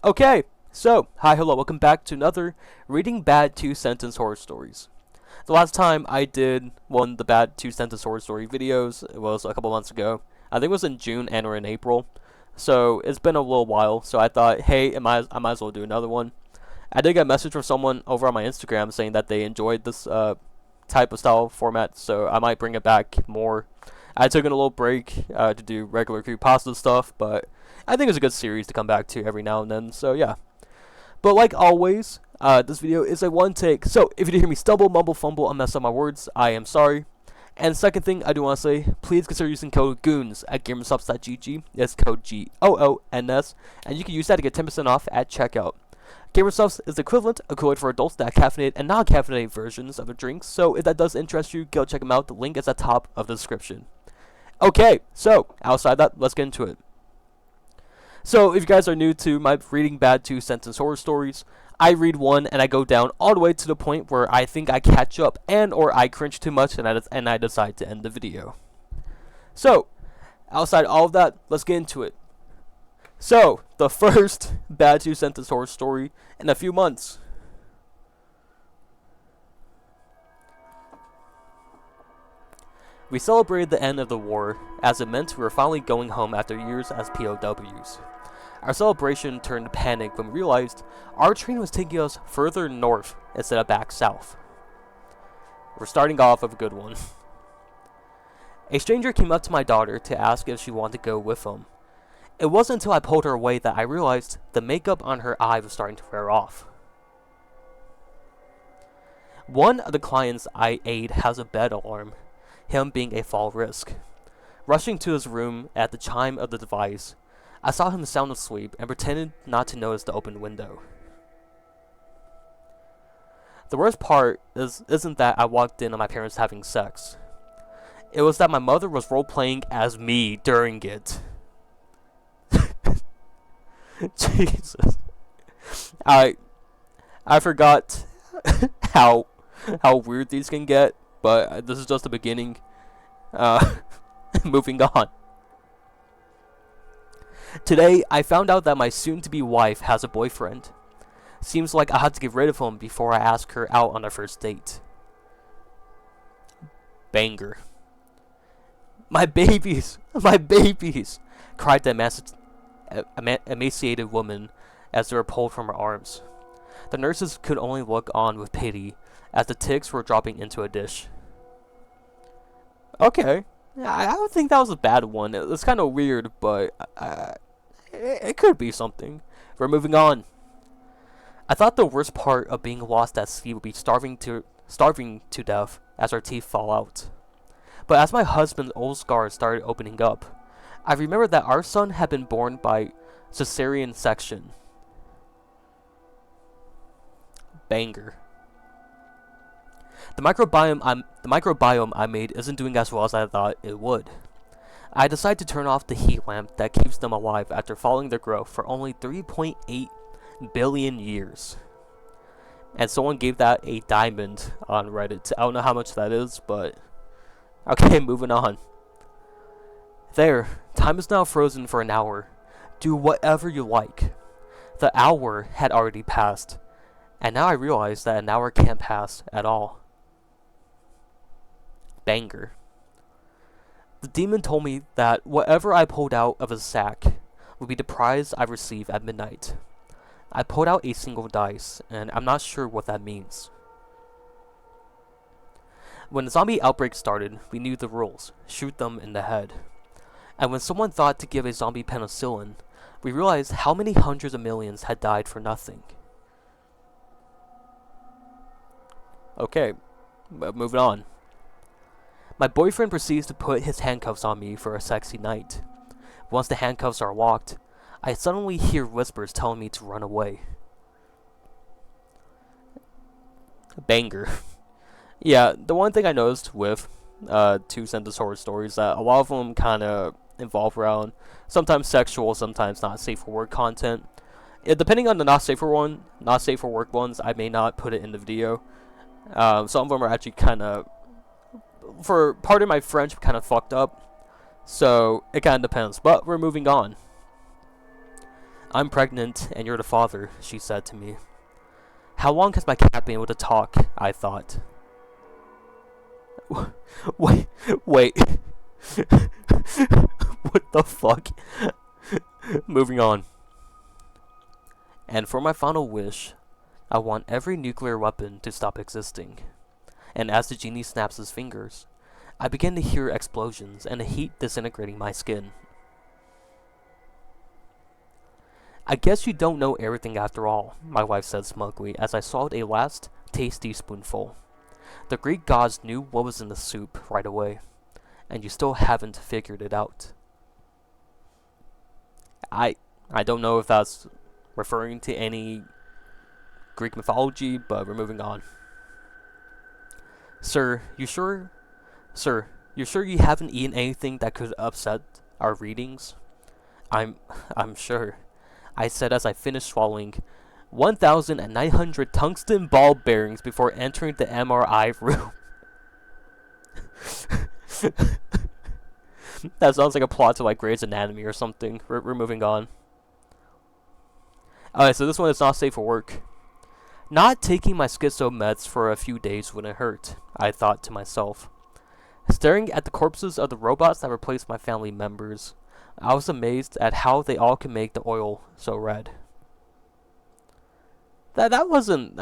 Okay, so, hi, hello, welcome back to another Reading Bad Two-Sentence Horror Stories. The last time I did one of the Bad Two-Sentence Horror Story videos, it was a couple months ago. I think it was in June and or in April. So, it's been a little while, so I thought, hey, I might as well do another one. I did get a message from someone over on my Instagram saying that they enjoyed this type of style format, so I might bring it back more. I took a little break to do regular creepypasta stuff, but I think it's a good series to come back to every now and then, so yeah. But like always, this video is a one take, so if you do hear me stumble, mumble, fumble, and mess up my words, I am sorry. And second thing I do want to say, please consider using code GOONS at gamersubs.gg. It's code GOONS, and you can use that to get 10% off at checkout. Gamersubs is the equivalent of Kool-Aid for adults that have caffeinated and non-caffeinated versions of the drinks, so if that does interest you, go check them out. The link is at the top of the description. Okay, so outside that, let's get into it. So, if you guys are new to my Reading Bad Two-Sentence Horror Stories, I read one and I go down all the way to the point where I think I catch up and or I cringe too much and I decide to end the video. So, outside all of that, let's get into it. So, the first Bad Two-Sentence Horror Story in a few months. We celebrated the end of the war, as it meant we were finally going home after years as POWs. Our celebration turned to panic when we realized our train was taking us further north instead of back south. We're starting off with a good one. A stranger came up to my daughter to ask if she wanted to go with him. It wasn't until I pulled her away that I realized the makeup on her eye was starting to wear off. One of the clients I aid has a bed alarm, him being a fall risk. Rushing to his room at the chime of the device, I saw him sound asleep and pretended not to notice the open window. The worst part isn't that I walked in on my parents having sex. It was that my mother was role-playing as me during it. Jesus. I forgot how weird these can get, but this is just the beginning. Moving on. Today, I found out that my soon-to-be wife has a boyfriend. Seems like I had to get rid of him before I ask her out on our first date. Banger. My babies! My babies! Cried the emaciated woman as they were pulled from her arms. The nurses could only look on with pity as the ticks were dropping into a dish. Okay. I don't think that was a bad one. It's kind of weird, but it could be something. We're moving on. I thought the worst part of being lost at sea would be starving to death as our teeth fall out. But as my husband's old scars started opening up, I remembered that our son had been born by cesarean section. Banger. The microbiome I made isn't doing as well as I thought it would. I decided to turn off the heat lamp that keeps them alive after following their growth for only 3.8 billion years. And someone gave that a diamond on Reddit. I don't know how much that is, but okay, moving on. There, time is now frozen for an hour. Do whatever you like. The hour had already passed, and now I realize that an hour can't pass at all. Banger. The demon told me that whatever I pulled out of his sack would be the prize I receive at midnight. I pulled out a single dice, and I'm not sure what that means. When the zombie outbreak started, we knew the rules. Shoot them in the head. And when someone thought to give a zombie penicillin, we realized how many hundreds of millions had died for nothing. Okay, moving on. My boyfriend proceeds to put his handcuffs on me for a sexy night. Once the handcuffs are locked, I suddenly hear whispers telling me to run away. Banger. Yeah, the one thing I noticed with two-sentence horror stories that a lot of them kind of involve around sometimes sexual, sometimes not safe for work content. Depending on the not safe for work ones, I may not put it in the video. Some of them are actually kind of, for part of my French, kind of fucked up. So it kind of depends. But we're moving on. I'm pregnant, and you're the father, she said to me. How long has my cat been able to talk? I thought. Wait, wait. What the fuck? Moving on. And for my final wish, I want every nuclear weapon to stop existing. And as the genie snaps his fingers, I begin to hear explosions and the heat disintegrating my skin. I guess you don't know everything after all, my wife said smugly as I swallowed a last tasty spoonful. The Greek gods knew what was in the soup right away, and you still haven't figured it out. I don't know if that's referring to any Greek mythology, but we're moving on. Sir, you sure you haven't eaten anything that could upset our readings? I'm sure, I said as I finished swallowing 1,900 tungsten ball bearings before entering the MRI room. That sounds like a plot to like Grey's Anatomy or something. We're moving on. Alright, so this one is not safe for work. Not taking my schizo meds for a few days wouldn't hurt, I thought to myself. Staring at the corpses of the robots that replaced my family members, I was amazed at how they all could make the oil so red. That wasn't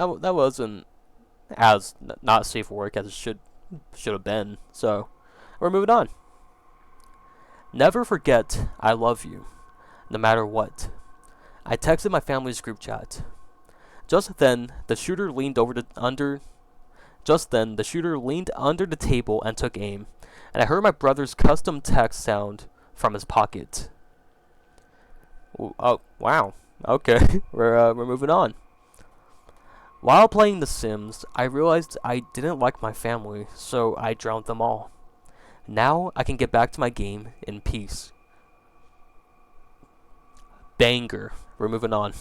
as not safe for work as it should have been. So we're moving on. Never forget I love you, no matter what. I texted my family's group chat. Just then, the shooter leaned under the table and took aim, and I heard my brother's custom text sound from his pocket. Oh, wow. Okay, we're moving on. While playing The Sims, I realized I didn't like my family, so I drowned them all. Now I can get back to my game in peace. Banger. We're moving on.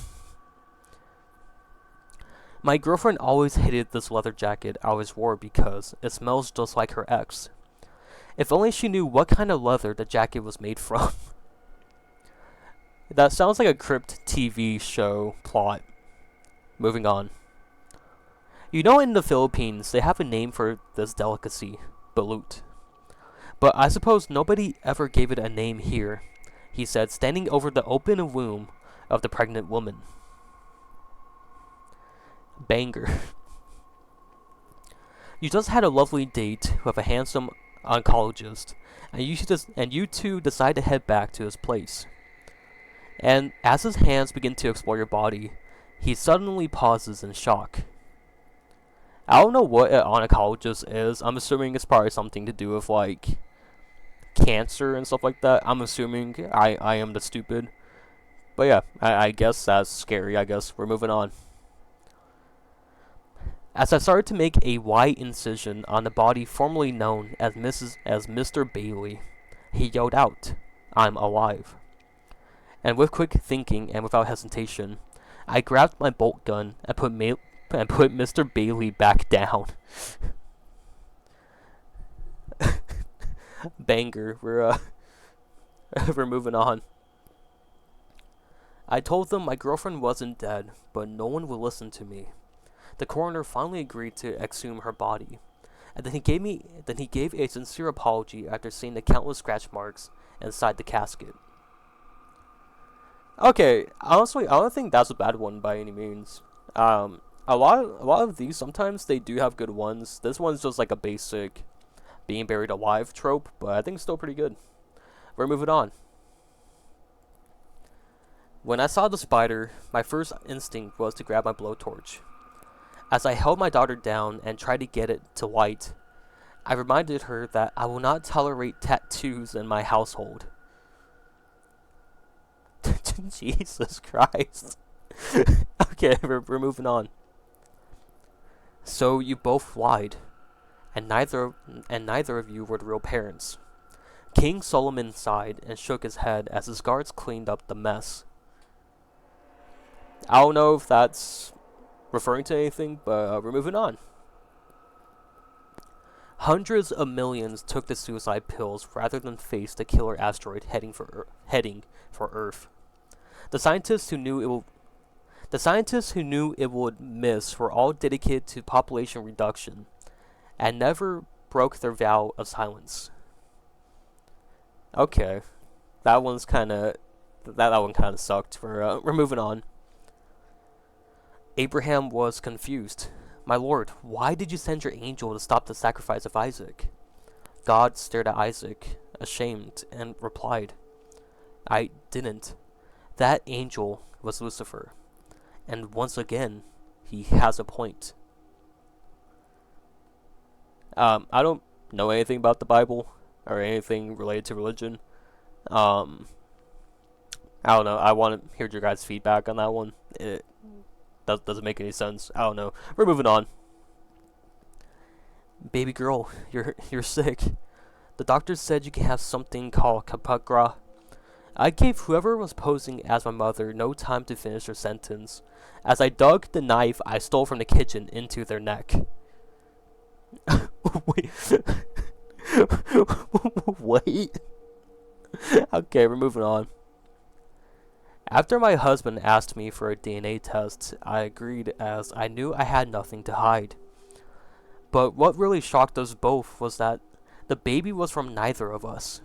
My girlfriend always hated this leather jacket I always wore because it smells just like her ex. If only she knew what kind of leather the jacket was made from. That sounds like a Crypt TV show plot. Moving on. You know, in the Philippines, they have a name for this delicacy, balut. But I suppose nobody ever gave it a name here, he said, standing over the open womb of the pregnant woman. Banger. You just had a lovely date with a handsome oncologist, and you two decide to head back to his place. And as his hands begin to explore your body, he suddenly pauses in shock. I don't know what an oncologist is. I'm assuming it's probably something to do with like cancer and stuff like that. I'm assuming I am the stupid. But yeah, I guess that's scary. I guess we're moving on. As I started to make a wide incision on the body formerly known as Mr. Bailey, he yelled out, "I'm alive." And with quick thinking and without hesitation, I grabbed my bolt gun and put Mr. Bailey back down. Banger. We're moving on. I told them my girlfriend wasn't dead, but no one would listen to me. The coroner finally agreed to exhume her body, and then he gave a sincere apology after seeing the countless scratch marks inside the casket. Okay, honestly, I don't think that's a bad one by any means. A lot of these, sometimes they do have good ones. This one's just like a basic being buried alive trope, but I think it's still pretty good. We're moving on. When I saw the spider, my first instinct was to grab my blowtorch. As I held my daughter down and tried to get it to light, I reminded her that I will not tolerate tattoos in my household. Jesus Christ. Okay, we're moving on. So you both lied, and neither of you were the real parents. King Solomon sighed and shook his head as his guards cleaned up the mess. I don't know if that's referring to anything, but we're moving on. Hundreds of millions took the suicide pills rather than face the killer asteroid heading for Earth. The scientists who knew it will The scientists who knew it would miss were all dedicated to population reduction and never broke their vow of silence. Okay, that one's kind of that one kind of sucked. We're moving on. Abraham was confused. My lord, why did you send your angel to stop the sacrifice of Isaac? God stared at Isaac, ashamed, and replied, I didn't. That angel was Lucifer. And once again, he has a point. I don't know anything about the Bible or anything related to religion. I don't know. I want to hear your guys' feedback on that one. It doesn't make any sense. I don't know. We're moving on. Baby girl, you're sick. The doctor said you can have something called capagra. I gave whoever was posing as my mother no time to finish her sentence, as I dug the knife I stole from the kitchen into their neck. Wait. Wait. Okay, we're moving on. After my husband asked me for a DNA test, I agreed as I knew I had nothing to hide. But what really shocked us both was that the baby was from neither of us.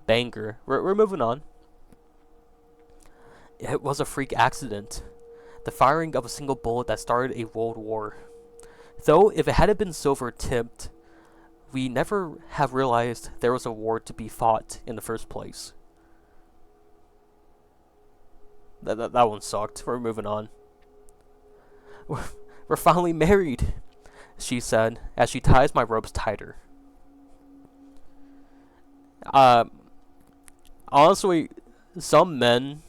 Banger. We're moving on. It was a freak accident. The firing of a single bullet that started a world war. Though if it hadn't been silver-tipped, we never have realized there was a war to be fought in the first place. That one sucked. We're moving on. We're finally married, she said, as she ties my ropes tighter. Honestly, some men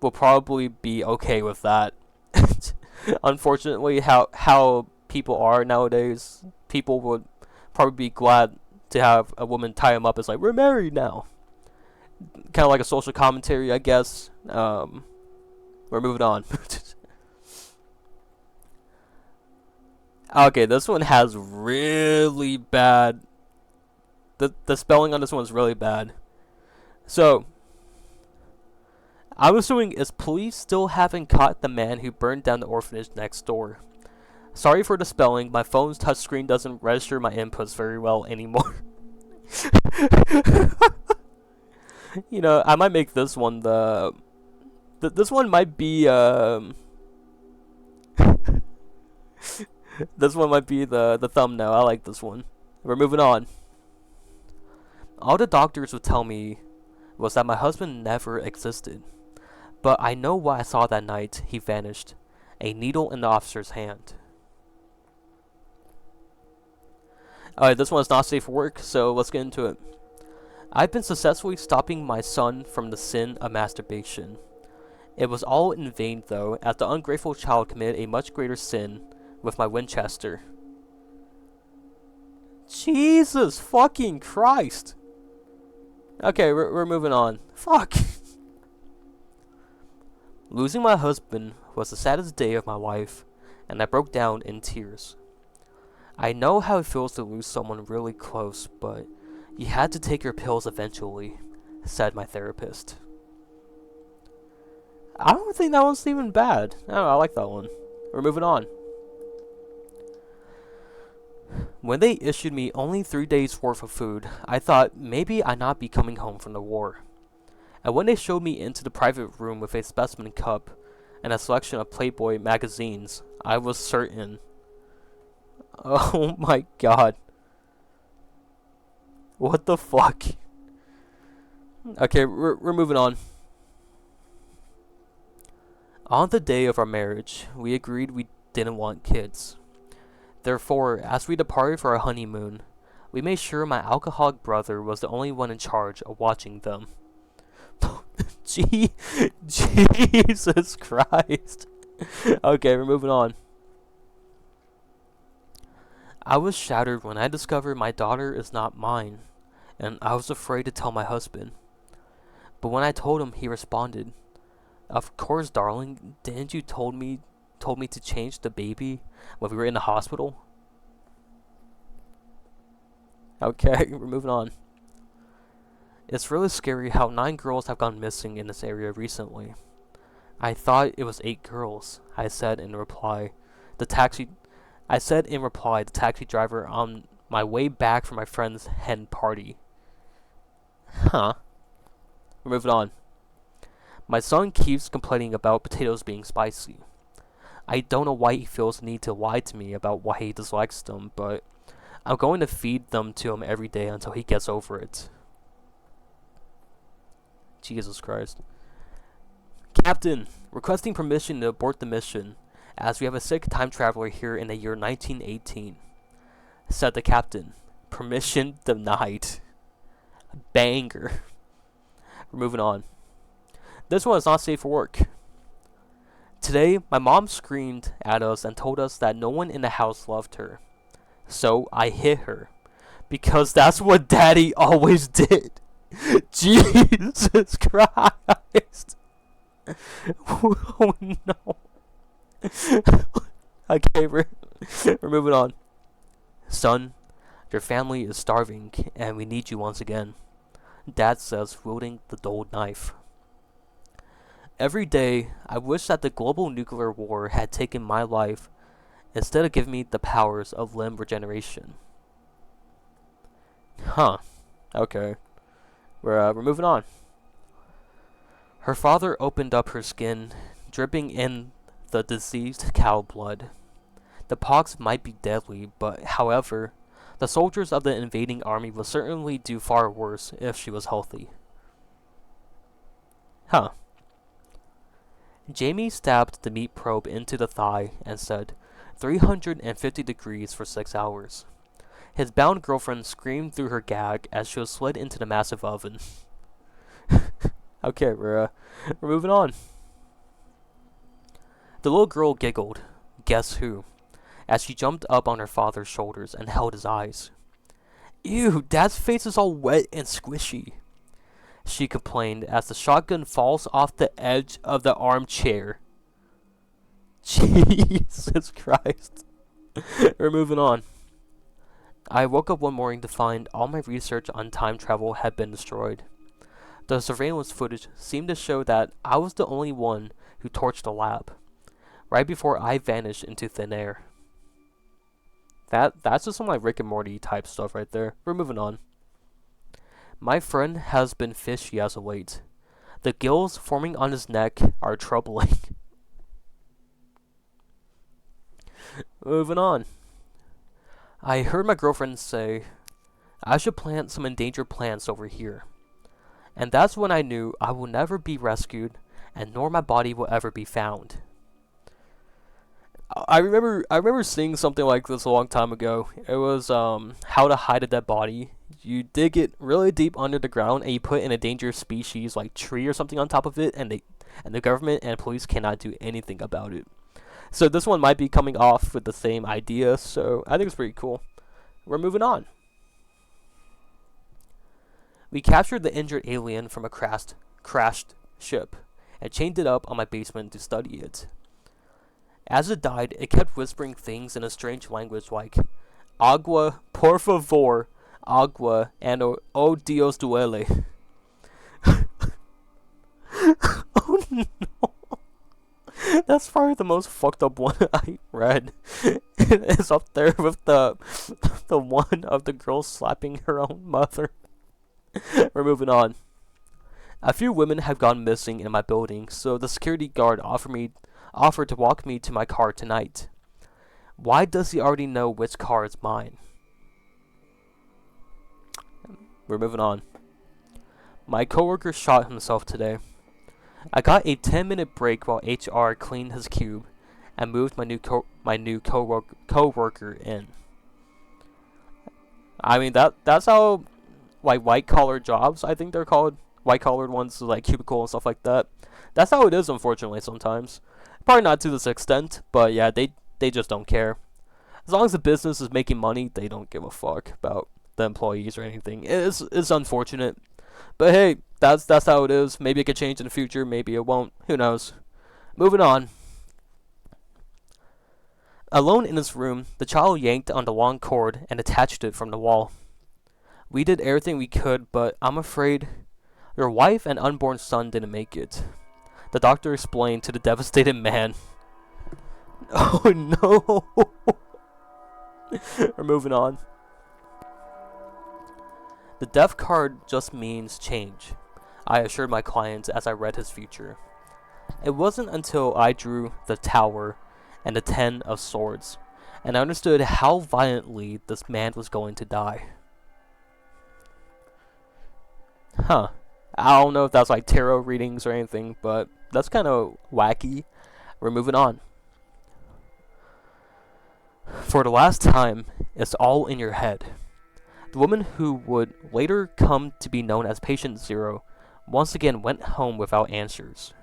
will probably be okay with that. Unfortunately, how people are nowadays, people would probably be glad to have a woman tie him up as like, we're married now. Kind of like a social commentary, I guess. We're moving on. Okay, this one has really bad. The spelling on this one is really bad. So, I'm assuming is police still haven't caught the man who burned down the orphanage next door. Sorry for the spelling. My phone's touchscreen doesn't register my inputs very well anymore. You know, I might make this one this one might be this one might be the thumbnail. I like this one. We're moving on. All the doctors would tell me was that my husband never existed. But I know what I saw that night he vanished. A needle in the officer's hand. Alright, this one is not safe for work, so let's get into it. I've been successfully stopping my son from the sin of masturbation. It was all in vain, though, as the ungrateful child committed a much greater sin with my Winchester. Jesus fucking Christ! Okay, we're moving on. Fuck! Losing my husband was the saddest day of my life, and I broke down in tears. I know how it feels to lose someone really close, but you had to take your pills eventually, said my therapist. I don't think that one's even bad. I like that one. We're moving on. When they issued me only 3 days worth of food, I thought maybe I'd not be coming home from the war. And when they showed me into the private room with a specimen cup and a selection of Playboy magazines, I was certain. Oh my god. What the fuck? Okay, we're moving on. On the day of our marriage, we agreed we didn't want kids. Therefore, as we departed for our honeymoon, we made sure my alcoholic brother was the only one in charge of watching them. Jesus Christ. Okay, we're moving on. I was shattered when I discovered my daughter is not mine, and I was afraid to tell my husband. But when I told him, he responded, "Of course, darling, didn't you told me to change the baby when we were in the hospital?" Okay, we're moving on. It's really scary how 9 girls have gone missing in this area recently. I thought it was 8 girls, I said in reply. The taxi the taxi driver on my way back from my friend's hen party. Huh. We're moving on. My son keeps complaining about potatoes being spicy. I don't know why he feels the need to lie to me about why he dislikes them, but I'm going to feed them to him every day until he gets over it. Jesus Christ. Captain, requesting permission to abort the mission, as we have a sick time traveler here in the year 1918. Said the captain. Permission denied. Banger. We're moving on. This one is not safe for work. Today, my mom screamed at us and told us that no one in the house loved her. So I hit her. Because that's what Daddy always did. Jesus Christ. Oh no. Okay, we're moving on. Son, your family is starving and we need you once again. Dad says, wielding the dull knife. Every day, I wish that the global nuclear war had taken my life instead of giving me the powers of limb regeneration. Huh. Okay. We're moving on. Her father opened up her skin, dripping in the diseased cow blood. The pox might be deadly, but however, the soldiers of the invading army would certainly do far worse if she was healthy. Huh. Jamie stabbed the meat probe into the thigh and said, 350 degrees for 6 hours. His bound girlfriend screamed through her gag as she was slid into the massive oven. Okay, we're moving on. The little girl giggled, guess who, as she jumped up on her father's shoulders and held his eyes. Ew, Dad's face is all wet and squishy, she complained as the shotgun falls off the edge of the armchair. Jesus Christ. We're moving on. I woke up one morning to find all my research on time travel had been destroyed. The surveillance footage seemed to show that I was the only one who torched the lab, right before I vanished into thin air. That's just some like Rick and Morty type stuff right there. We're moving on. My friend has been fishy as of late. The gills forming on his neck are troubling. Moving on. I heard my girlfriend say, I should plant some endangered plants over here. And that's when I knew I will never be rescued, and nor my body will ever be found. I remember seeing something like this a long time ago. It was how to hide a dead body. You dig it really deep under the ground and you put an endangered species like tree or something on top of it, and the government and police cannot do anything about it. So this one might be coming off with the same idea, so I think it's pretty cool. We're moving on. We captured the injured alien from a crashed ship and chained it up on my basement to study it. As it died, it kept whispering things in a strange language like agua, por favor, agua, and oh Dios duele. Oh no. That's probably the most fucked up one I read. It's up there with the one of the girl slapping her own mother. We're moving on. A few women have gone missing in my building, so the security guard offered to walk me to my car tonight. Why does he already know which car is mine? We're moving on. My coworker shot himself today. I got a 10-minute break while HR cleaned his cube and moved my new coworker in. I mean that's how like white collar jobs, I think they're called, white collared ones, like cubicle and stuff like that. That's how it is, unfortunately, sometimes. Probably not to this extent, but yeah, they just don't care. As long as the business is making money, they don't give a fuck about the employees or anything. It's unfortunate, but hey, that's how it is. Maybe it could change in the future, maybe it won't. Who knows? Moving on. Alone in his room, the child yanked on the long cord and attached it from the wall. We did everything we could, but I'm afraid your wife and unborn son didn't make it. The doctor explained to the devastated man. Oh no! We're moving on. The death card just means change, I assured my client as I read his future. It wasn't until I drew the Tower and the Ten of Swords, and I understood how violently this man was going to die. Huh. I don't know if that's like tarot readings or anything, but that's kind of wacky. We're moving on. For the last time, it's all in your head. The woman who would later come to be known as Patient Zero once again went home without answers.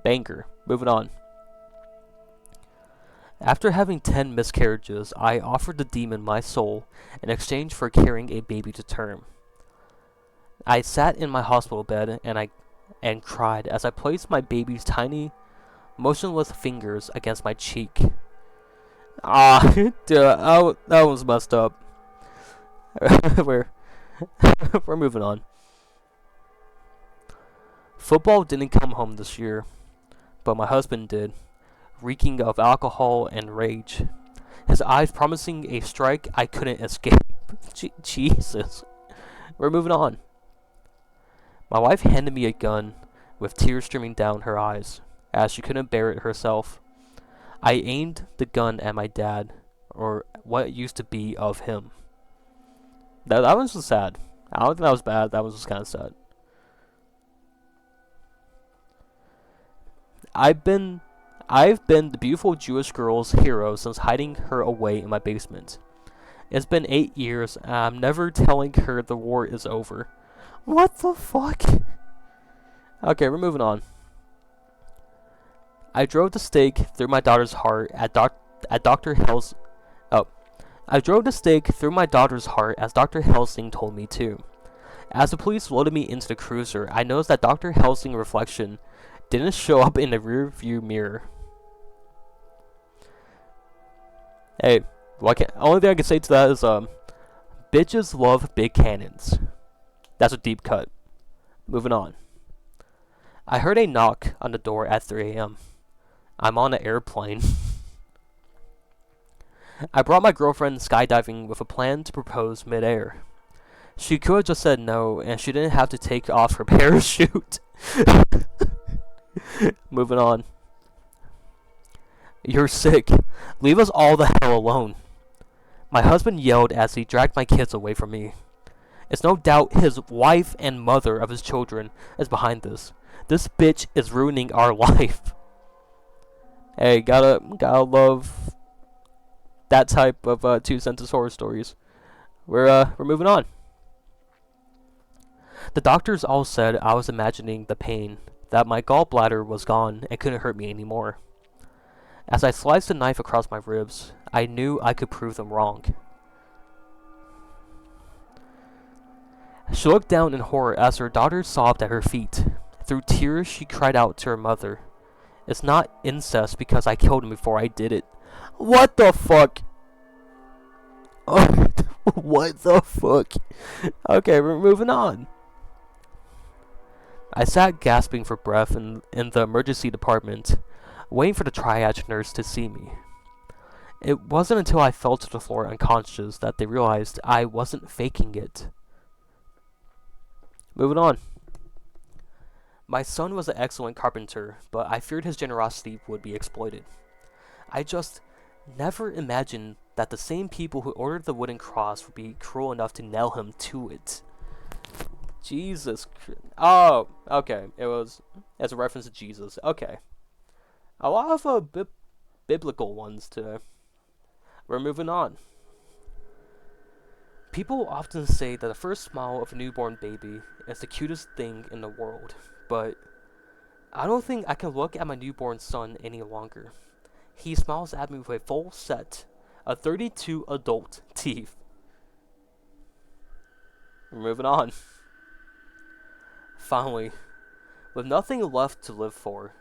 Banger. Moving on. After having 10 miscarriages, I offered the demon my soul in exchange for carrying a baby to term. I sat in my hospital bed and cried as I placed my baby's tiny, motionless fingers against my cheek. Ah, dude, that was messed up. we're moving on. Football didn't come home this year, but my husband did, reeking of alcohol and rage. His eyes promising a strike I couldn't escape. Jesus. We're moving on. My wife handed me a gun with tears streaming down her eyes, as she couldn't bear it herself. I aimed the gun at my dad, or what used to be of him. That was just sad. I don't think that was bad, that was just kind of sad. I've been the beautiful Jewish girl's hero since hiding her away in my basement. It's been 8 years, and I'm never telling her the war is over. What the fuck? Okay, we're moving on. I drove the stake through my daughter's heart at Dr. Hels. Oh, I drove the stake through my daughter's heart as Dr. Helsing told me to. As the police loaded me into the cruiser, I noticed that Dr. Helsing's reflection didn't show up in the rear view mirror. Hey, only thing I can say to that is bitches love big cannons. That's a deep cut. Moving on. I heard a knock on the door at 3 a.m. I'm on an airplane. I brought my girlfriend skydiving with a plan to propose midair. She could have just said no, and she didn't have to take off her parachute. Moving on. You're sick. Leave us all the hell alone. My husband yelled as he dragged my kids away from me. It's no doubt his wife and mother of his children is behind this. This bitch is ruining our life. Hey, gotta love that type of two-sentence horror stories. We're moving on. The doctors all said I was imagining the pain, that my gallbladder was gone and couldn't hurt me anymore. As I sliced the knife across my ribs, I knew I could prove them wrong. She looked down in horror as her daughter sobbed at her feet. Through tears, she cried out to her mother. It's not incest because I killed him before I did it. What the fuck? Oh, what the fuck? Okay, we're moving on. I sat gasping for breath in the emergency department, waiting for the triage nurse to see me. It wasn't until I fell to the floor unconscious that they realized I wasn't faking it. Moving on. My son was an excellent carpenter, but I feared his generosity would be exploited. I just never imagined that the same people who ordered the wooden cross would be cruel enough to nail him to it. Jesus Christ. Oh, okay. It was as a reference to Jesus. Okay. A lot of biblical ones today. We're moving on. People often say that the first smile of a newborn baby is the cutest thing in the world, but I don't think I can look at my newborn son any longer. He smiles at me with a full set of 32 adult teeth. We're moving on. Finally, with nothing left to live for,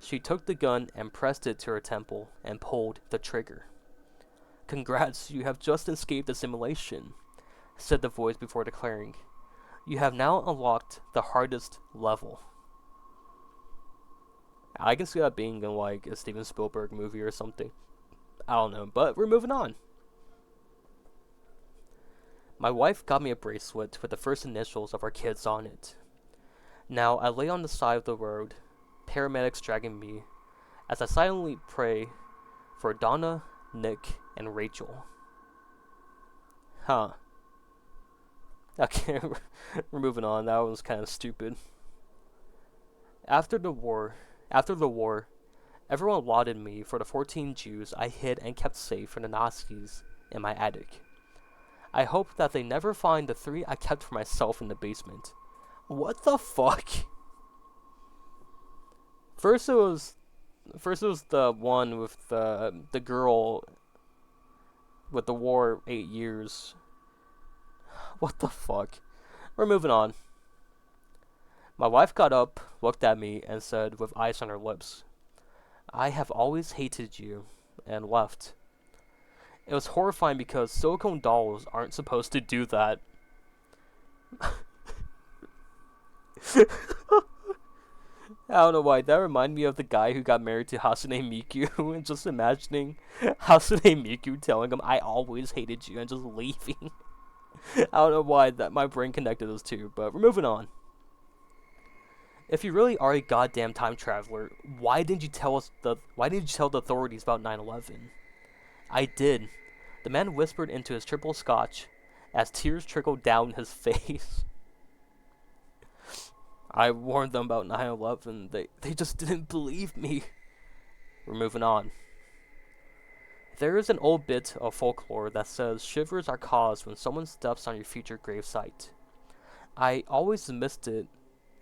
she took the gun and pressed it to her temple and pulled the trigger. Congrats, you have just escaped the simulation. said the voice before declaring, "You have now unlocked the hardest level." I can see that being in like a Steven Spielberg movie or something. I don't know, but we're moving on. My wife got me a bracelet with the first initials of our kids on it. Now I lay on the side of the road, paramedics dragging me, as I silently pray for Donna, Nick, and Rachel. Huh. Okay, we're moving on. That was kind of stupid. After the war, everyone lauded me for the 14 Jews I hid and kept safe from the Nazis in my attic. I hope that they never find the 3 I kept for myself in the basement. What the fuck? First it was the one with the girl with the war 8 years. What the fuck? We're moving on. My wife got up, looked at me, and said with ice on her lips, "I have always hated you," and left. It was horrifying because silicone dolls aren't supposed to do that. I don't know why, that reminded me of the guy who got married to Hasune Miku, and just imagining Hasune Miku telling him, "I always hated you," and just leaving. I don't know why that my brain connected those two, but we're moving on. If you really are a goddamn time traveler, why didn't you tell the authorities about 9/11? I did. The man whispered into his triple scotch as tears trickled down his face. I warned them about 9/11. They just didn't believe me. We're moving on. There is an old bit of folklore that says shivers are caused when someone steps on your future gravesite. I always missed it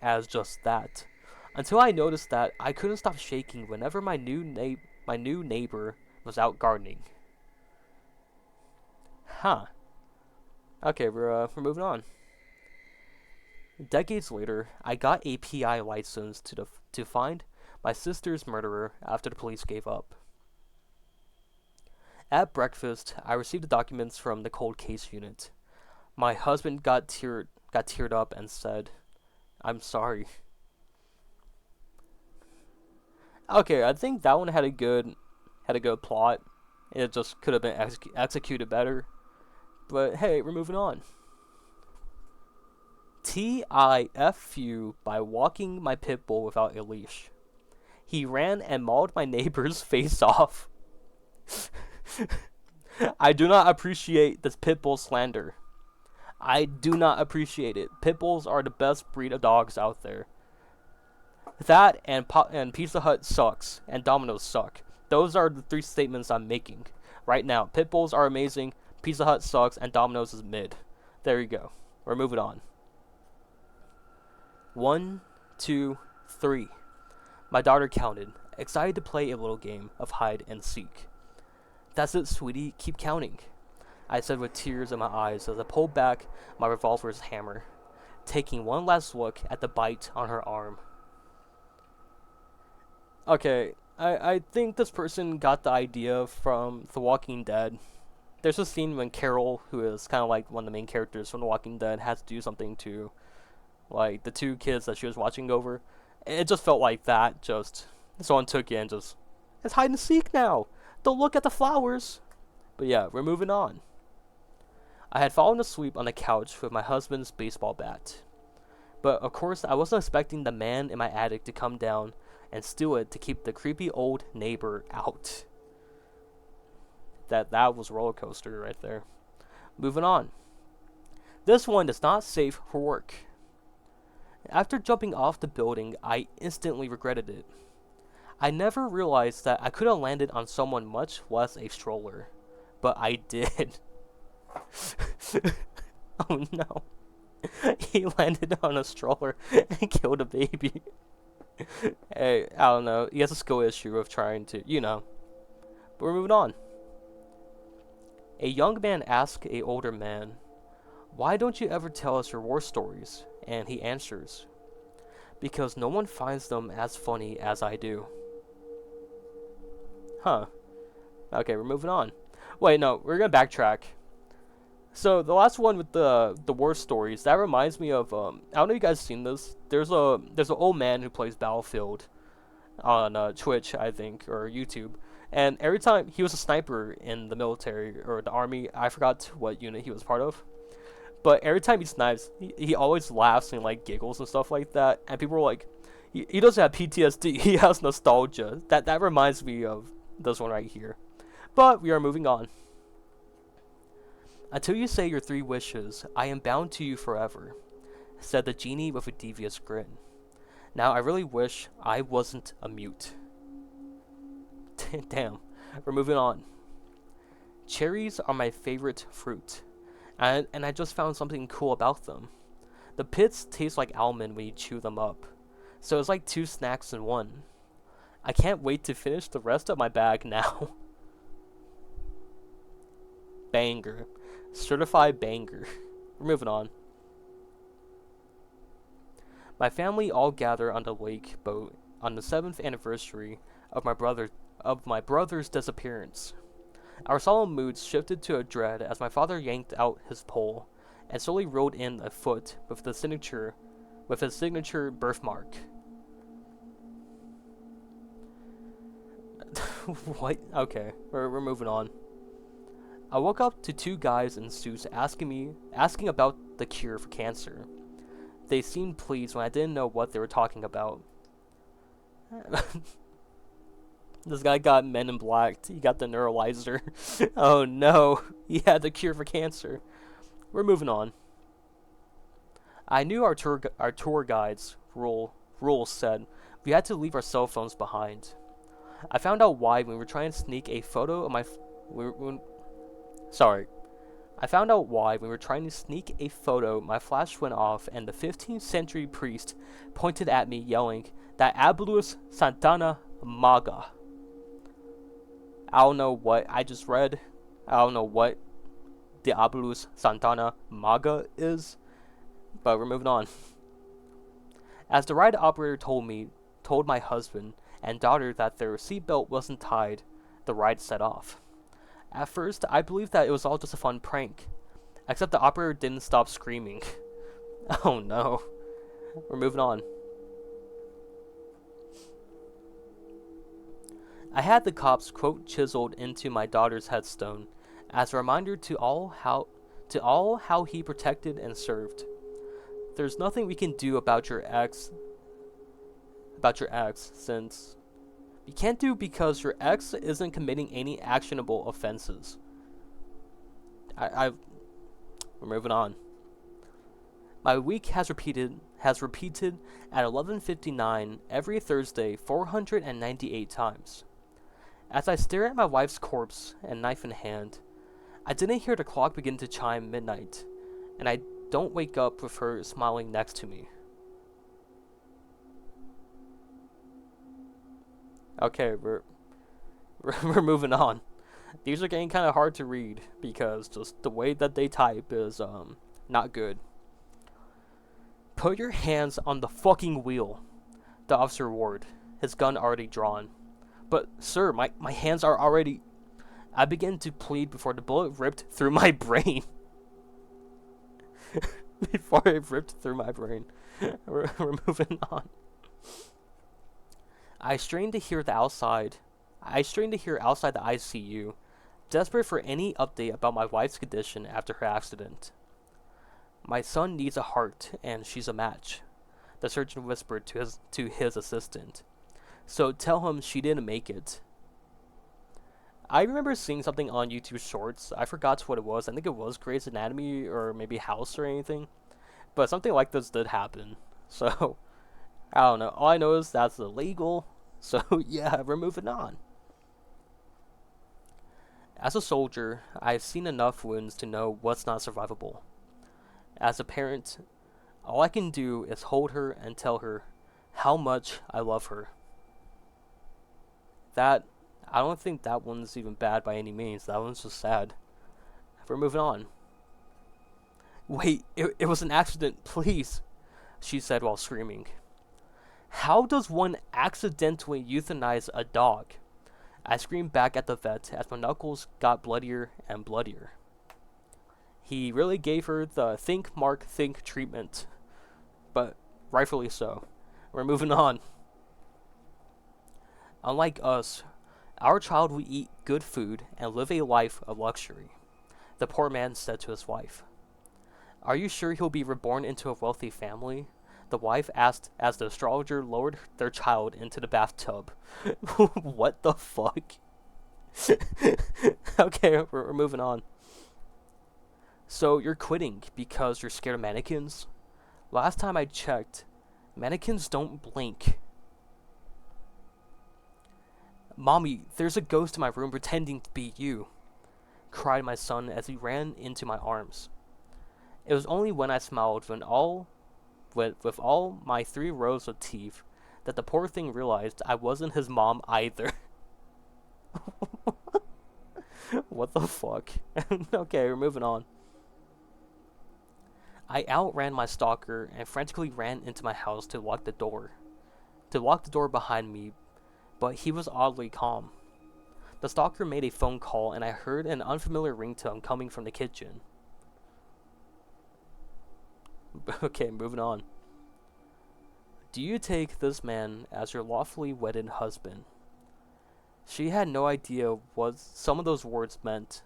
as just that, until I noticed that I couldn't stop shaking whenever my new neighbor was out gardening. Huh. Okay, we're moving on. Decades later, I got a PI license to find my sister's murderer after the police gave up. At breakfast, I received the documents from the cold case unit. My husband got teared up and said, "I'm sorry." Okay, I think that one had a good plot. It just could have been executed better. But hey, we're moving on. TIFU by walking my pit bull without a leash. He ran and mauled my neighbor's face off. I do not appreciate this pit bull slander. I do not appreciate it. Pit bulls are the best breed of dogs out there. That and Pizza Hut sucks, and Domino's suck. Those are the 3 statements I'm making right now. Pit bulls are amazing, Pizza Hut sucks, and Domino's is mid. There you go. We're moving on. 1, 2, 3. My daughter counted, excited to play a little game of hide and seek. "That's it, sweetie. Keep counting," I said with tears in my eyes as I pulled back my revolver's hammer, taking one last look at the bite on her arm. Okay, I think this person got the idea from The Walking Dead. There's a scene when Carol, who is kind of like one of the main characters from The Walking Dead, has to do something to like the 2 kids that she was watching over. It just felt like that. Just someone took it and just, "It's hide and seek now. Don't look at the flowers." But yeah, we're moving on. I had fallen asleep on the couch with my husband's baseball bat. But of course, I wasn't expecting the man in my attic to come down and steal it to keep the creepy old neighbor out. That was a roller coaster right there. Moving on. This one is not safe for work. After jumping off the building, I instantly regretted it. I never realized that I could have landed on someone, much less a stroller. But I did. Oh no. He landed on a stroller and killed a baby. Hey, I don't know. He has a skill issue of trying to, But we're moving on. A young man asked an older man, "Why don't you ever tell us your war stories?" And he answers, "Because no one finds them as funny as I do." Huh. Okay, we're moving on. Wait, no, we're gonna backtrack. So the last one with the worst stories, that reminds me of I don't know if you guys seen this. There's an old man who plays Battlefield on Twitch, I think, or YouTube. And every time he was a sniper in the military or the army, I forgot what unit he was part of. But every time he snipes, he always laughs and like giggles and stuff like that. And people are like, he doesn't have PTSD. He has nostalgia. That reminds me of this one right here. But we are moving on. Until you say your 3 wishes, I am bound to you forever, said the genie with a devious grin. Now I really wish I wasn't a mute. Damn, we're moving on. Cherries are my favorite fruit, and I just found something cool about them. The pits taste like almond when you chew them up, so it's like 2 snacks in one. I can't wait to finish the rest of my bag now. Banger. Certified banger. We're moving on. My family all gather on the lake boat on the 7th anniversary of my brother's disappearance. Our solemn moods shifted to a dread as my father yanked out his pole and slowly rode in a foot with his signature birthmark. What? Okay, we're moving on. I woke up to 2 guys in suits asking about the cure for cancer. They seemed pleased when I didn't know what they were talking about. This guy got Men in Black. He got the neuralizer. Oh no, he had the cure for cancer. We're moving on. I knew our tour guide's rules said we had to leave our cell phones behind. I found out why when we were trying to sneak a photo of my I found out why when we were trying to sneak a photo, my flash went off and the 15th century priest pointed at me yelling, "Diabolus Santana Maga." I don't know what I just read. I don't know what Diabolus Santana Maga is, but we're moving on. As the ride operator told my husband and daughter that their seatbelt wasn't tied, the ride set off. At first, I believed that it was all just a fun prank, except the operator didn't stop screaming. Oh no. We're moving on. I had the cops quote chiseled into my daughter's headstone as a reminder to all how he protected and served. There's nothing we can do about your ex since you can't do because your ex isn't committing any actionable offenses. We're moving on. My week has repeated at 11:59 every Thursday 498 times. As I stare at my wife's corpse and knife in hand, I didn't hear the clock begin to chime midnight, and I don't wake up with her smiling next to me. Okay, we're moving on. These are getting kind of hard to read because just the way that they type is not good. Put your hands on the fucking wheel, the officer roared, his gun already drawn. But sir, my hands are already... I began to plead before the bullet ripped through my brain. Before it ripped through my brain. We're moving on. I strained to hear outside the ICU, desperate for any update about my wife's condition after her accident. My son needs a heart, and she's a match, the surgeon whispered to his assistant. So tell him she didn't make it. I remember seeing something on YouTube Shorts. I forgot what it was. I think it was Grey's Anatomy or maybe House or anything. But something like this did happen. So, I don't know. All I know is that's illegal. So, yeah, we're moving on. As a soldier, I've seen enough wounds to know what's not survivable. As a parent, all I can do is hold her and tell her how much I love her. I don't think that one's even bad by any means. That one's just sad. We're moving on. Wait, it was an accident, please, she said while screaming. How does one accidentally euthanize a dog? I screamed back at the vet as my knuckles got bloodier and bloodier. He really gave her the think, Mark, think treatment. But rightfully so. We're moving on. Unlike us, our child will eat good food and live a life of luxury, the poor man said to his wife. Are you sure he'll be reborn into a wealthy family? The wife asked as the astrologer lowered their child into the bathtub. What the fuck? Okay, we're moving on. So you're quitting because you're scared of mannequins? Last time I checked, mannequins don't blink. Mommy, there's a ghost in my room pretending to be you, cried my son as he ran into my arms. It was only when I smiled with all my 3 rows of teeth that the poor thing realized I wasn't his mom either. What the fuck? Okay, we're moving on. I outran my stalker and frantically ran into my house to lock the door behind me, but he was oddly calm. The stalker made a phone call and I heard an unfamiliar ringtone coming from the kitchen. Okay, moving on. Do you take this man as your lawfully wedded husband? She had no idea what some of those words meant,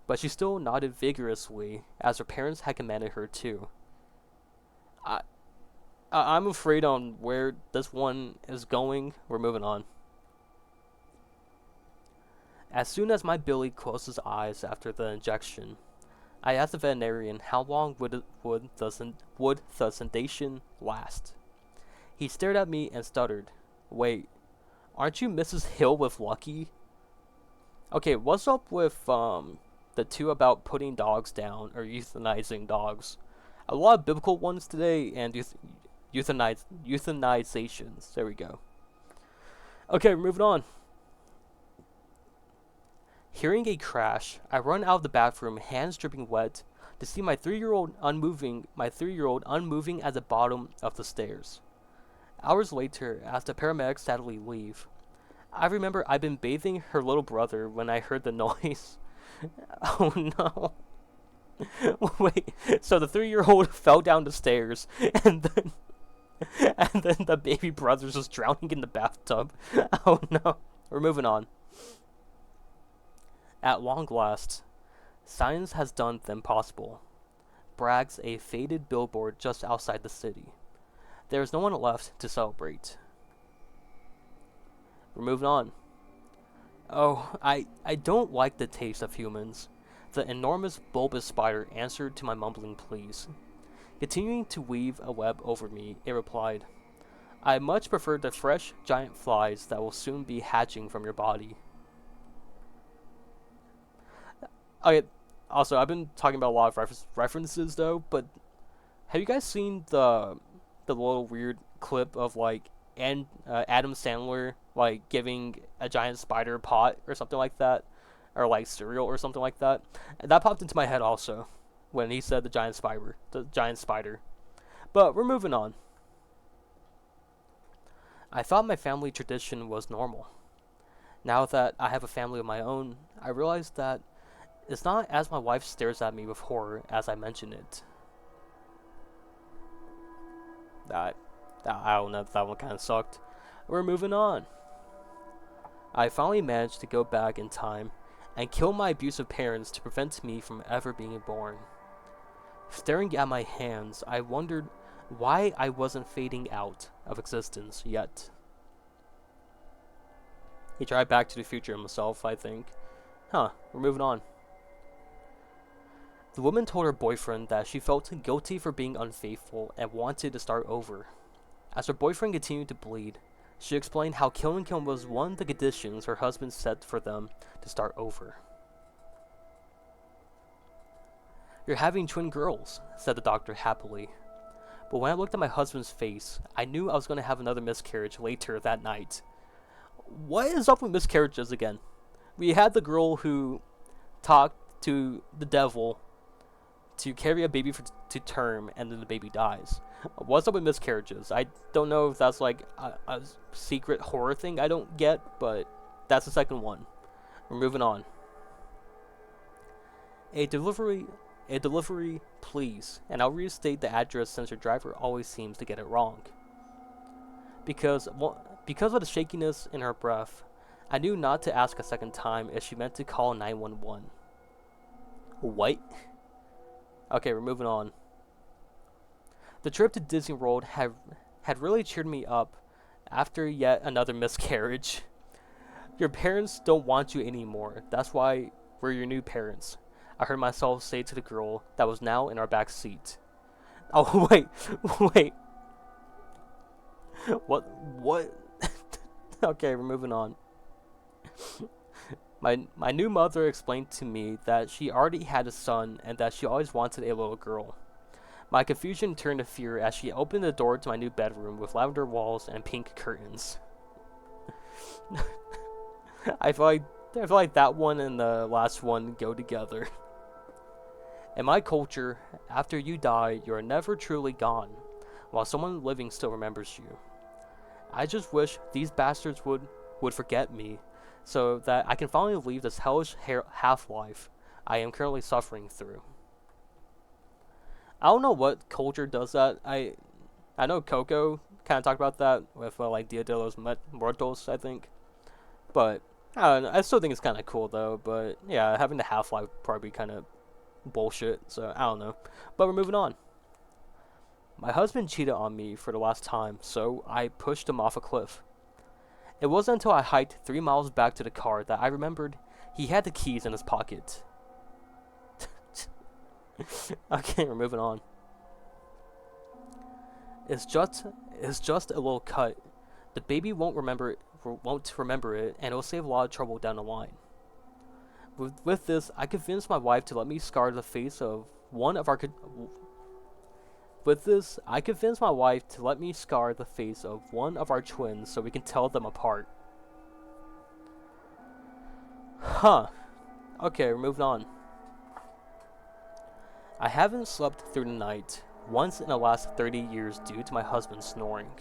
but she still nodded vigorously as her parents had commanded her to. I'm afraid on where this one is going. We're moving on. As soon as my Billy closed his eyes after the injection, I asked the veterinarian how long would the sedation last. He stared at me and stuttered, "Wait, aren't you Mrs. Hill with Lucky?" Okay, what's up with the two about putting dogs down or euthanizing dogs? A lot of biblical ones today and euthanizations. There we go. Okay, moving on. Hearing a crash, I run out of the bathroom, hands dripping wet, to see my 3-year-old unmoving at the bottom of the stairs. Hours later, as the paramedics sadly leave, I remember I'd been bathing her little brother when I heard the noise. Oh no. Wait, so the 3-year-old fell down the stairs, and then the baby brother's just drowning in the bathtub. Oh no. We're moving on. At long last, science has done the impossible, brags a faded billboard just outside the city. There is no one left to celebrate. We're moving on. Oh, I don't like the taste of humans. The enormous bulbous spider answered to my mumbling pleas. Continuing to weave a web over me, it replied, I much prefer the fresh, giant flies that will soon be hatching from your body. Okay, also, I've been talking about a lot of references, though, but have you guys seen the little weird clip of, like, Adam Sandler, like, giving a giant spider a pot or something like that? Or, like, cereal or something like that? And that popped into my head, also, when he said the giant spider. But we're moving on. I thought my family tradition was normal. Now that I have a family of my own, I realize that it's not as my wife stares at me with horror as I mention it. I don't know, that one kind of sucked. We're moving on. I finally managed to go back in time and kill my abusive parents to prevent me from ever being born. Staring at my hands, I wondered why I wasn't fading out of existence yet. He tried Back to the Future himself, I think. We're moving on. The woman told her boyfriend that she felt guilty for being unfaithful and wanted to start over. As her boyfriend continued to bleed, she explained how killing him was one of the conditions her husband set for them to start over. You're having twin girls, said the doctor happily. But when I looked at my husband's face, I knew I was going to have another miscarriage later that night. What is up with miscarriages again? We had the girl who talked to the devil to carry a baby to term, and then the baby dies. What's up with miscarriages? I don't know if that's like a secret horror thing I don't get, but that's the second one. We're moving on. A delivery A delivery, please. And I'll restate the address since your driver always seems to get it wrong. Because of the shakiness in her breath, I knew not to ask a second time if she meant to call 911. What? Okay, we're moving on. The trip to Disney World had really cheered me up after yet another miscarriage. Your parents don't want you anymore. That's why we're your new parents, I heard myself say to the girl that was now in our back seat. Oh, wait. What? Okay, we're moving on. My new mother explained to me that she already had a son and that she always wanted a little girl. My confusion turned to fear as she opened the door to my new bedroom with lavender walls and pink curtains. I feel like that one and the last one go together. In my culture, after you die, you are never truly gone, while someone living still remembers you. I just wish these bastards would forget me, so that I can finally leave this hellish half-life I am currently suffering through. I don't know what culture does that. I know Coco kind of talked about that with like Dia de los Muertos, I think. But I don't know. I still think it's kind of cool though. But yeah, having the half-life probably kind of bullshit. So I don't know. But we're moving on. My husband cheated on me for the last time, so I pushed him off a cliff. It wasn't until I hiked 3 miles back to the car that I remembered he had the keys in his pocket. Okay, we're moving on. It's just a little cut. The baby won't remember it, and it'll save a lot of trouble down the line. With this, I convinced my wife to let me scar the face of one of our twins so we can tell them apart. Huh. Okay, we're moving on. I haven't slept through the night once in the last 30 years due to my husband snoring.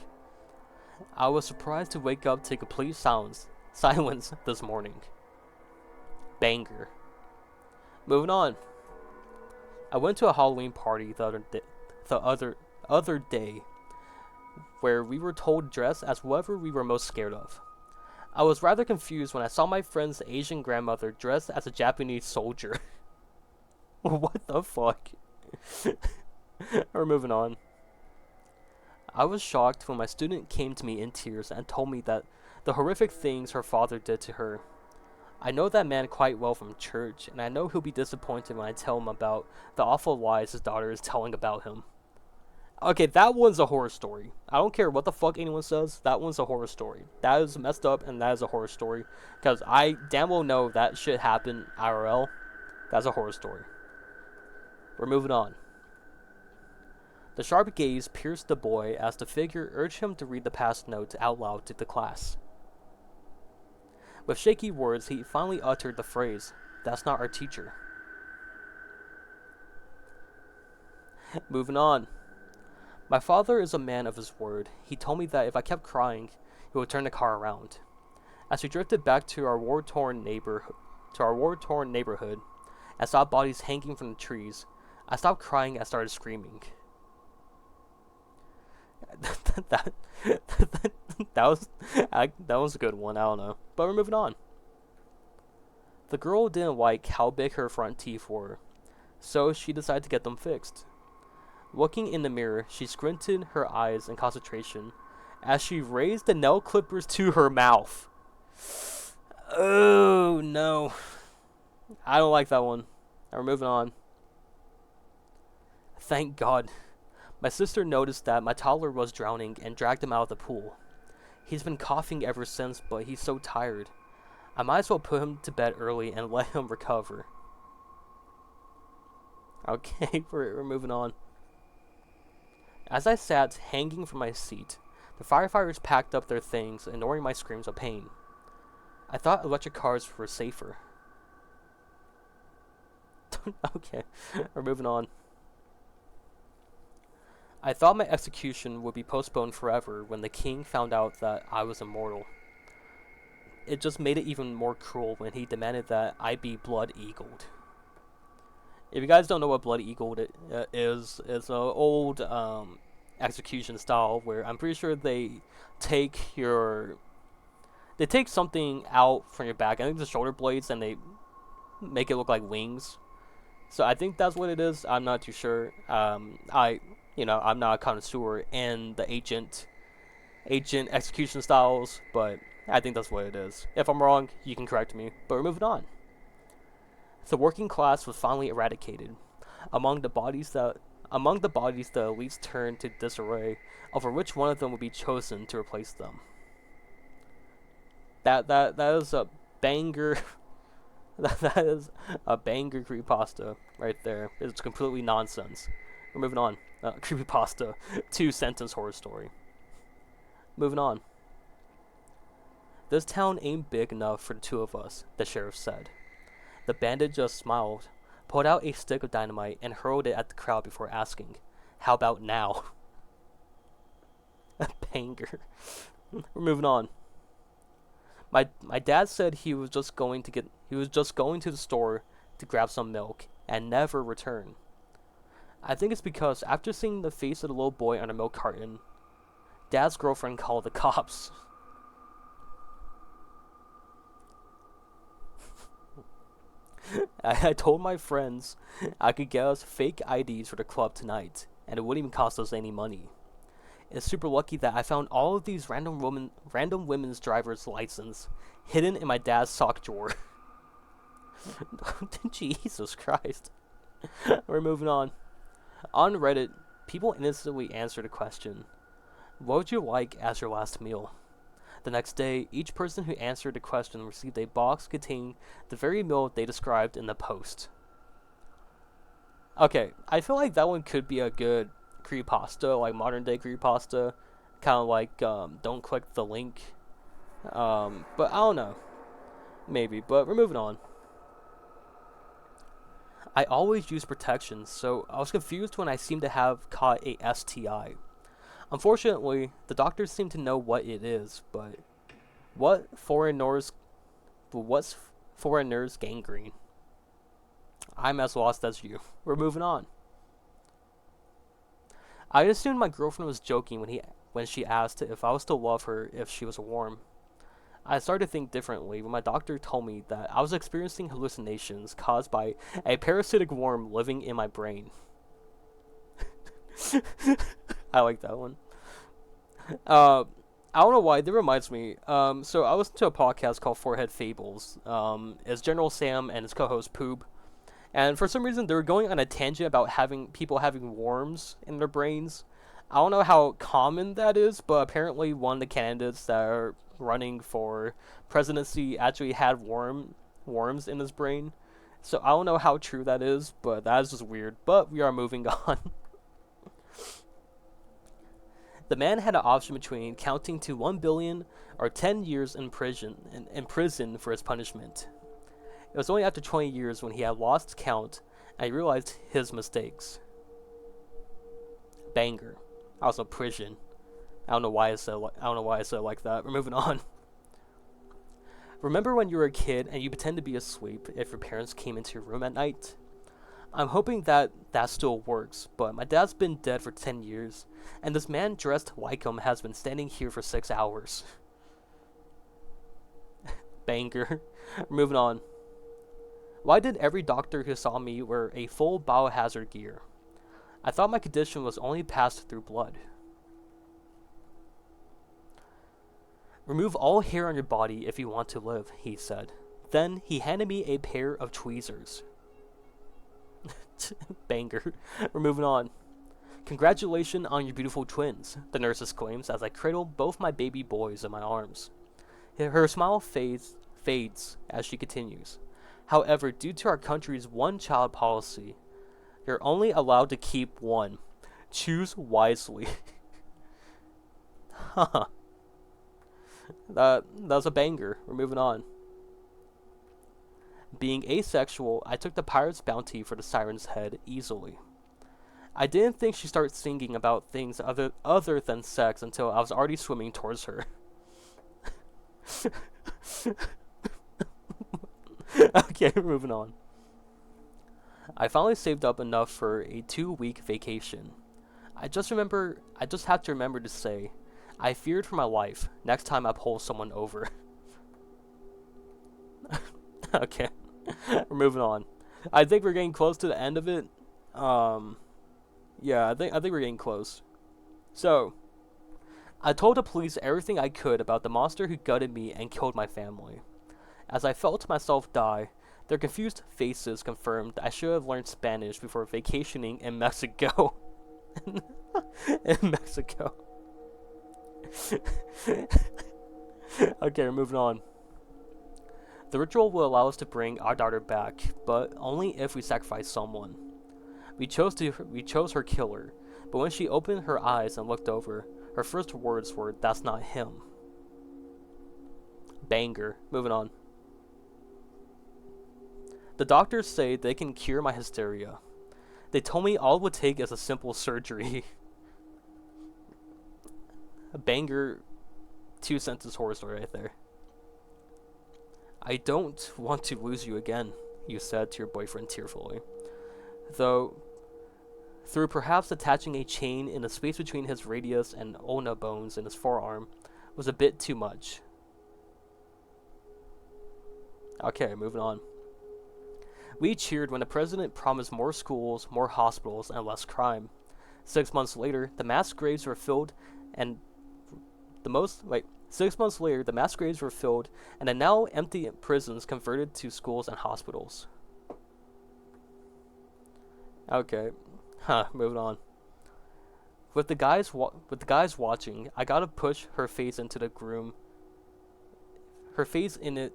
I was surprised to wake up to complete silence this morning. Banger. Moving on. I went to a Halloween party the other day where we were told to dress as whoever we were most scared of. I was rather confused when I saw my friend's Asian grandmother dressed as a Japanese soldier. What the fuck? We're moving on. I was shocked when my student came to me in tears and told me that the horrific things her father did to her. I know that man quite well from church, and I know he'll be disappointed when I tell him about the awful lies his daughter is telling about him. Okay, that one's a horror story. I don't care what the fuck anyone says, that one's a horror story. That is messed up, and that is a horror story. Because I damn well know that shit happened IRL. That's a horror story. We're moving on. The sharp gaze pierced the boy as the figure urged him to read the past notes out loud to the class. With shaky words, he finally uttered the phrase, "That's not our teacher." Moving on. My father is a man of his word. He told me that if I kept crying, he would turn the car around. As we drifted back to our war-torn neighborhood, and saw bodies hanging from the trees, I stopped crying and started screaming. that was a good one. I don't know, but we're moving on. The girl didn't like how big her front teeth were, so she decided to get them fixed. Looking in the mirror, she squinted her eyes in concentration as she raised the nail clippers to her mouth. Oh no, I don't like that one. We're moving on. Thank God. My sister noticed that my toddler was drowning and dragged him out of the pool. He's been coughing ever since, but he's so tired. I might as well put him to bed early and let him recover. Okay, we're moving on. As I sat hanging from my seat, the firefighters packed up their things, ignoring my screams of pain. I thought electric cars were safer. Okay, we're moving on. I thought my execution would be postponed forever when the king found out that I was immortal. It just made it even more cruel when he demanded that I be blood-eagled. If you guys don't know what Bloody Eagle is, it's an old execution style where I'm pretty sure take your they take something out from your back. I think the shoulder blades, and they make it look like wings. So I think that's what it is. I'm not too sure. I'm not a connoisseur in the agent execution styles, but I think that's what it is. If I'm wrong, you can correct me. But we're moving on. The working class was finally eradicated. Among the bodies, the elites turned to disarray over which one of them would be chosen to replace them. That is a banger. That is a banger creepypasta right there. It's completely nonsense. We're moving on. Creepypasta, 2-sentence horror story. Moving on. This town ain't big enough for the two of us, the sheriff said. The bandit just smiled, pulled out a stick of dynamite, and hurled it at the crowd before asking, "How about now?" A banger. We're moving on. My dad said he was just going to the store to grab some milk and never return. I think it's because after seeing the face of the little boy on a milk carton, Dad's girlfriend called the cops. I told my friends I could get us fake IDs for the club tonight, and it wouldn't even cost us any money. It's super lucky that I found all of these random women's driver's license hidden in my dad's sock drawer. Jesus Christ. We're moving on. On Reddit, people innocently answered a question. What would you like as your last meal? The next day, each person who answered the question received a box containing the very meal they described in the post. Okay, I feel like that one could be a good creepypasta, like modern day creepypasta. Kind of like, don't click the link. But I don't know. Maybe, but we're moving on. I always use protection, so I was confused when I seemed to have caught a STI. Unfortunately, the doctors seem to know what it is, but what's foreigner's gangrene? I'm as lost as you. We're moving on. I assumed my girlfriend was joking when she asked if I was to love her if she was warm. I started to think differently when my doctor told me that I was experiencing hallucinations caused by a parasitic worm living in my brain. I like that one. I don't know why. That reminds me. So I listened to a podcast called Forehead Fables. It's General Sam and his co-host Poob. And for some reason, they were going on a tangent about people having worms in their brains. I don't know how common that is, but apparently one of the candidates that are running for presidency actually had worms in his brain. So I don't know how true that is, but that is just weird. But we are moving on. The man had an option between counting to 1 billion or 10 years in prison for his punishment. It was only after 20 years when he had lost count and he realized his mistakes. Banger. Also prison. I don't know why I said it like that. We're moving on. Remember when you were a kid and you pretend to be asleep if your parents came into your room at night? I'm hoping that still works, but my dad's been dead for 10 years, and this man dressed like him has been standing here for 6 hours. Banger. Moving on. Why did every doctor who saw me wear a full biohazard gear? I thought my condition was only passed through blood. Remove all hair on your body if you want to live, he said. Then he handed me a pair of tweezers. Banger. We're moving on. Congratulations on your beautiful twins, the nurse exclaims as I cradle both my baby boys in my arms. Her smile fades as she continues. However, due to our country's one-child policy, you're only allowed to keep one. Choose wisely. Haha. That's a banger. We're moving on. Being asexual, I took the pirate's bounty for the siren's head easily. I didn't think she'd start singing about things other than sex until I was already swimming towards her. Okay, moving on. I finally saved up enough for a 2-week vacation. I just had to remember to say, I feared for my life next time I pull someone over. Okay, we're moving on. I think we're getting close to the end of it. Yeah, I think we're getting close. So, I told the police everything I could about the monster who gutted me and killed my family. As I felt myself die, their confused faces confirmed that I should have learned Spanish before vacationing in Mexico. In Mexico. Okay, we're moving on. The ritual will allow us to bring our daughter back, but only if we sacrifice someone. We chose her killer, but when she opened her eyes and looked over, her first words were, "That's not him." Banger. Moving on. The doctors say they can cure my hysteria. They told me all it would take is a simple surgery. A banger 2-sentence horror story right there. I don't want to lose you again, you said to your boyfriend tearfully. Though, through perhaps attaching a chain in the space between his radius and ulna bones in his forearm was a bit too much. Okay, moving on. We cheered when the president promised more schools, more hospitals, and less crime. 6 months later, the mass graves were filled, and the now empty prisons converted to schools and hospitals. Okay, moving on. With the guys watching, I gotta push her face into the groom. Her face in it,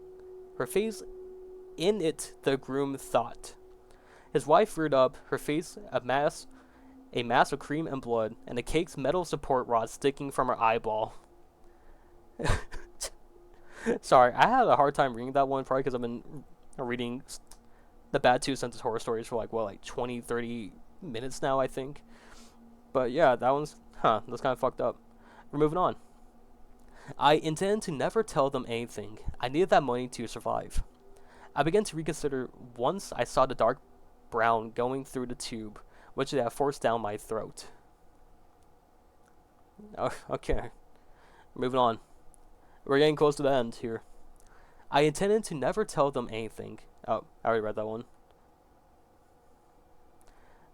the groom thought. His wife reared up, her face a mass of cream and blood, and the cake's metal support rod sticking from her eyeball. Sorry, I had a hard time reading that one, probably because I've been reading the bad 2-sentence horror stories for like 20, 30 minutes now, I think. But yeah, that's kind of fucked up. We're moving on. I intended to never tell them anything. I needed that money to survive. I began to reconsider once I saw the dark brown going through the tube, which they had forced down my throat. Oh, okay, moving on. We're getting close to the end here. I intended to never tell them anything. Oh, I already read that one.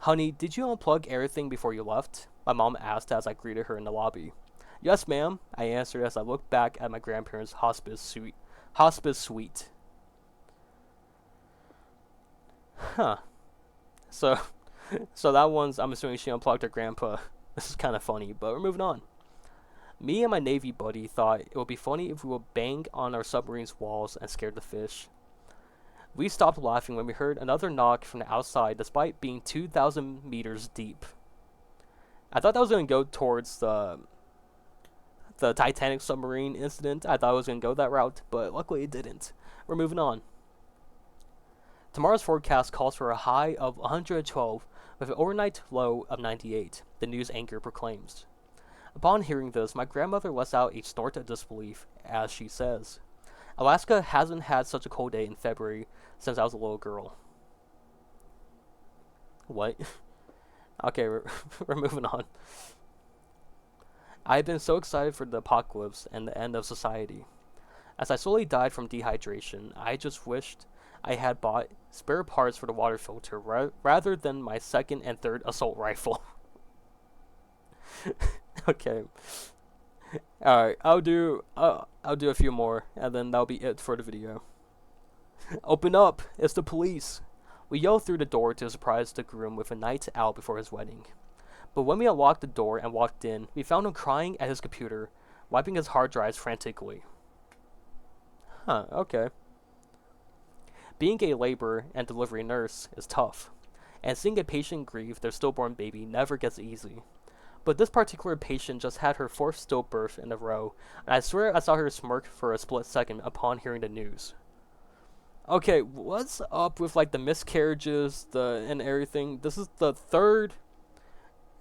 Honey, did you unplug everything before you left? My mom asked as I greeted her in the lobby. Yes, ma'am, I answered as I looked back at my grandparents' hospice suite. Huh. So that one's, I'm assuming she unplugged her grandpa. This is kind of funny, but we're moving on. Me and my Navy buddy thought it would be funny if we would bang on our submarine's walls and scare the fish. We stopped laughing when we heard another knock from the outside despite being 2,000 meters deep. I thought that was going to go towards the Titanic submarine incident. I thought it was going to go that route, but luckily it didn't. We're moving on. Tomorrow's forecast calls for a high of 112 with an overnight low of 98, the news anchor proclaims. Upon hearing this, my grandmother lets out a snort of disbelief as she says, Alaska hasn't had such a cold day in February since I was a little girl. What? Okay, we're moving on. I had been so excited for the apocalypse and the end of society. As I slowly died from dehydration, I just wished I had bought spare parts for the water filter rather than my second and third assault rifle. Okay. Alright, I'll do a few more, and then that'll be it for the video. Open up! It's the police! We yelled through the door to surprise the groom with a night out before his wedding. But when we unlocked the door and walked in, we found him crying at his computer, wiping his hard drives frantically. Okay. Being a labor and delivery nurse is tough, and seeing a patient grieve their stillborn baby never gets easy. But this particular patient just had her 4th stillbirth in a row, and I swear I saw her smirk for a split second upon hearing the news. Okay, what's up with like the miscarriages and everything? This is the 3rd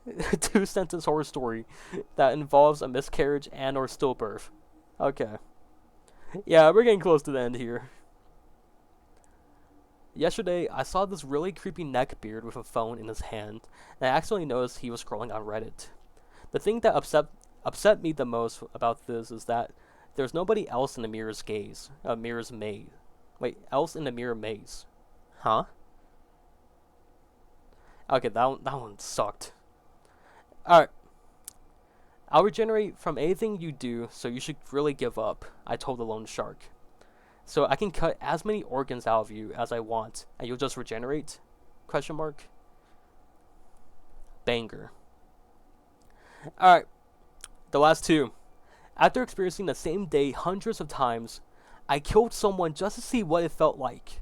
2-sentence horror story that involves a miscarriage and or stillbirth. Okay. Yeah, we're getting close to the end here. Yesterday, I saw this really creepy neckbeard with a phone in his hand, and I accidentally noticed he was scrolling on Reddit. The thing that upset me the most about this is that there's nobody else in the mirror's gaze. Mirror's maze. Wait, else in the mirror maze. Huh? Okay, that one sucked. Alright. I'll regenerate from anything you do, so you should really give up, I told the lone shark. So I can cut as many organs out of you as I want, and you'll just regenerate? Question mark. Banger. Alright, the last two. After experiencing the same day hundreds of times, I killed someone just to see what it felt like.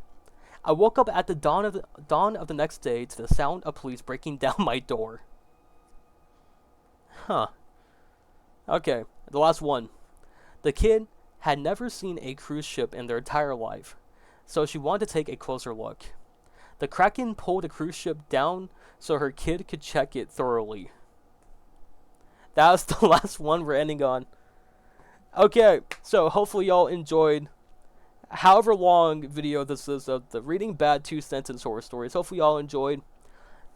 I woke up at the dawn of the next day to the sound of police breaking down my door. Huh. Okay, the last one. The kid had never seen a cruise ship in their entire life, so she wanted to take a closer look. The Kraken pulled the cruise ship down so her kid could check it thoroughly. That was the last one we're ending on. Okay, so hopefully y'all enjoyed however long video this is of the reading bad 2-sentence horror stories. Hopefully y'all enjoyed.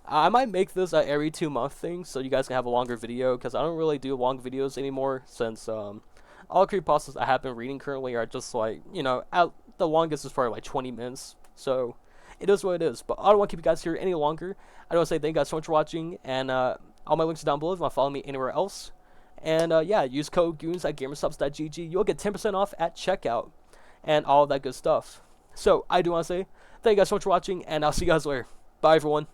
I might make this a every 2-month thing so you guys can have a longer video, because I don't really do long videos anymore, since all creepypastas I have been reading currently are just like, the longest is probably like 20 minutes. So it is what it is. But I don't want to keep you guys here any longer. I want to say thank you guys so much for watching, and all my links are down below if you want to follow me anywhere else. And yeah, use code GOONS at gamersubs.gg. You'll get 10% off at checkout and all that good stuff. So I do want to say thank you guys so much for watching, and I'll see you guys later. Bye, everyone.